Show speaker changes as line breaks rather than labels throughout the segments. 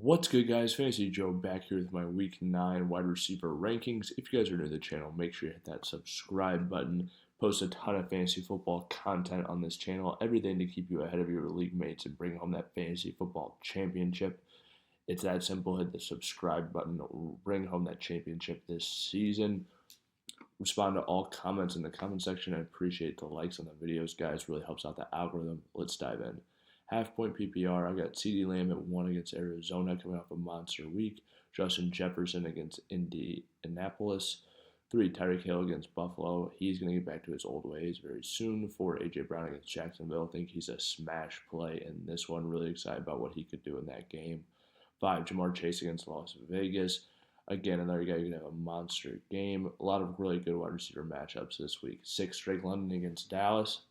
What's good, guys? Fantasy Joe back here with my Week 9 wide receiver rankings. If you guys are new to the channel, make sure you hit that subscribe button. Post a ton of fantasy football content on this channel, everything to keep you ahead of your league mates and bring home that fantasy football championship. It's that simple. Hit the subscribe button, bring home that championship this season. Respond to all comments in the comment section. I appreciate the likes on the videos, guys. Really helps out the algorithm. Let's dive in. Half-point PPR, I got CeeDee Lamb at 1 against Arizona coming off a monster week. Justin Jefferson against Indianapolis. 3, Tyreek Hill against Buffalo. He's going to get back to his old ways very soon. 4, A.J. Brown against Jacksonville. I think he's a smash play in this one. Really excited about what he could do in that game. 5, Jamar Chase against Las Vegas. Again, another guy who can have a monster game. A lot of really good wide receiver matchups this week. 6, Drake London against Dallas.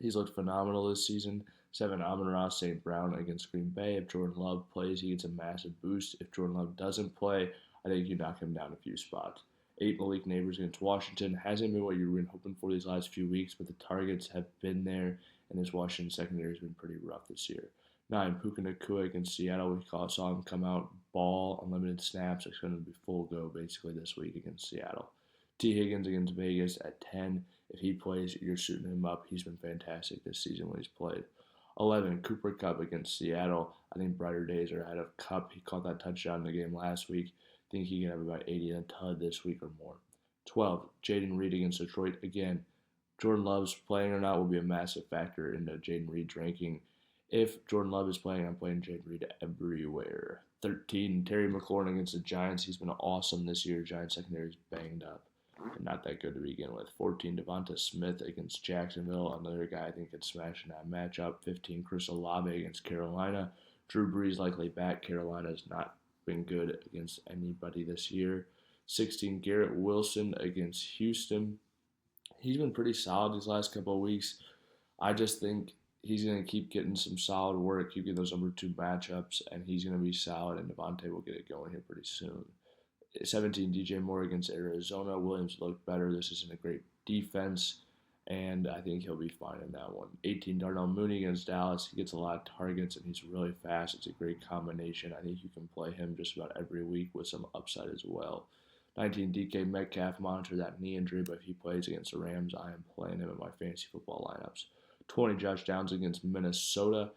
He's looked phenomenal this season. 7, Amon-Ra St. Brown against Green Bay. If Jordan Love plays, he gets a massive boost. If Jordan Love doesn't play, I think you knock him down a few spots. 8, Malik Neighbors against Washington. Hasn't been what you've been hoping for these last few weeks, but the targets have been there, and this Washington secondary has been pretty rough this year. 9, Puka Nacua against Seattle. We saw him come out, ball, unlimited snaps. It's going to be full go basically this week against Seattle. T. Higgins against Vegas at 10. If he plays, you're shooting him up. He's been fantastic this season when he's played. 11, Cooper Kupp against Seattle. I think brighter days are ahead of Kupp. He caught that touchdown in the game last week. I think he can have about 80 and a tud this week or more. 12, Jaden Reed against Detroit. Again, Jordan Love's playing or not will be a massive factor in the Jaden Reed's ranking. If Jordan Love is playing, I'm playing Jaden Reed everywhere. 13, Terry McLaurin against the Giants. He's been awesome this year. Giants secondary is banged up and not that good to begin with. 14, Devonta Smith against Jacksonville. Another guy I think could smash in that matchup. 15, Chris Olave against Carolina. Drew Brees likely back. Carolina's not been good against anybody this year. 16, Garrett Wilson against Houston. He's been pretty solid these last couple of weeks. I just think he's going to keep getting some solid work, keep getting those number 2 matchups, and he's going to be solid, and Devontae will get it going here pretty soon. 17, DJ Moore against Arizona. Williams looked better. This isn't a great defense, and I think he'll be fine in that one. 18, Darnell Mooney against Dallas. He gets a lot of targets, and he's really fast. It's a great combination. I think you can play him just about every week with some upside as well. 19, DK Metcalf. Monitor that knee injury, but if he plays against the Rams, I am playing him in my fantasy football lineups. 20, Josh Downs against Minnesota.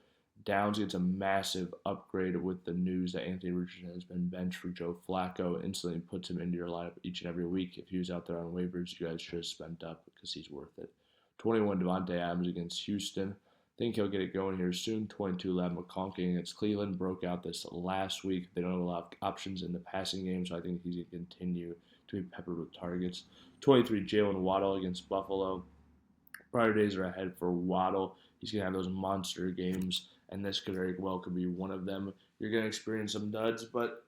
Downs gets a massive upgrade with the news that Anthony Richardson has been benched for Joe Flacco. Instantly puts him into your lineup each and every week. If he was out there on waivers, you guys should have spent up because he's worth it. 21, Devontae Adams against Houston. Think he'll get it going here soon. 22, Ladd McConkey against Cleveland. Broke out this last week. They don't have a lot of options in the passing game, so I think he's going to continue to be peppered with targets. 23, Jalen Waddle against Buffalo. Brighter days are ahead for Waddle. He's going to have those monster games, and this could very well could be one of them. You're going to experience some duds, but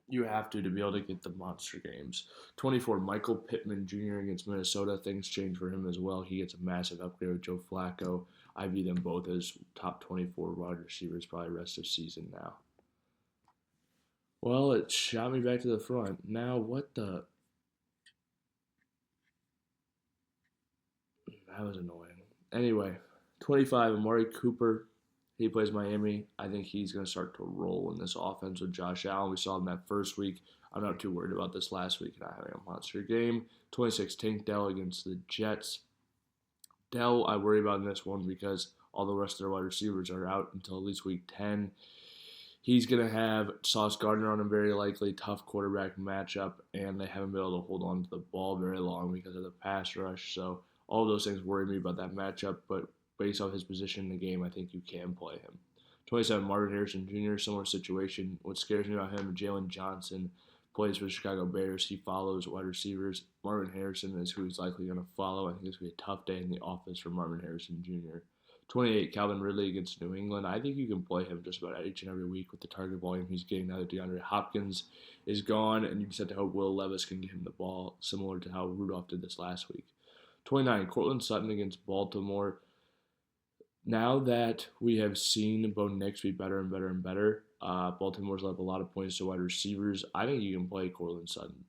you have to be able to get the monster games. 24, Michael Pittman Jr. against Minnesota. Things change for him as well. He gets a massive upgrade with Joe Flacco. I view them both as top 24 wide receivers probably rest of season now. Well, it shot me back to the front. Now, what the... That was annoying. Anyway, 25, Amari Cooper. He plays Miami. I think he's going to start to roll in this offense with Josh Allen. We saw him that first week. I'm not too worried about this last week not having a monster game. 26, Tank Dell against the Jets. Dell, I worry about in this one because all the rest of their wide receivers are out until at least week 10. He's going to have Sauce Gardner on him very likely, tough quarterback matchup, and they haven't been able to hold on to the ball very long because of the pass rush. So all of those things worry me about that matchup, but based off his position in the game, I think you can play him. 27, Marvin Harrison Jr., similar situation. What scares me about him, Jalen Johnson plays for the Chicago Bears. He follows wide receivers. Marvin Harrison is who he's likely going to follow. I think it's going to be a tough day in the office for Marvin Harrison Jr. 28, Calvin Ridley against New England. I think you can play him just about each and every week with the target volume he's getting now that DeAndre Hopkins is gone, and you just have to hope Will Levis can get him the ball, similar to how Rudolph did this last week. 29, Cortland Sutton against Baltimore. Now that we have seen Bo Nix be better and better and better, Baltimore's left a lot of points to wide receivers. I think you can play Cortland Sutton.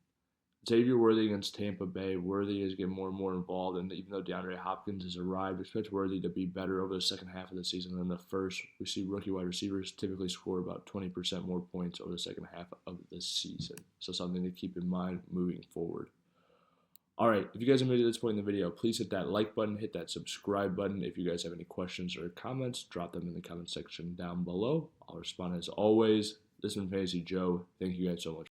Xavier Worthy against Tampa Bay. Worthy is getting more and more involved, and even though DeAndre Hopkins has arrived, expect Worthy to be better over the second half of the season than the first. We see rookie wide receivers typically score about 20% more points over the second half of the season. So something to keep in mind moving forward. All right, if you guys have made it to this point in the video, please hit that like button, hit that subscribe button. If you guys have any questions or comments, drop them in the comment section down below. I'll respond as always. This has been Fantasy Joe. Thank you guys so much.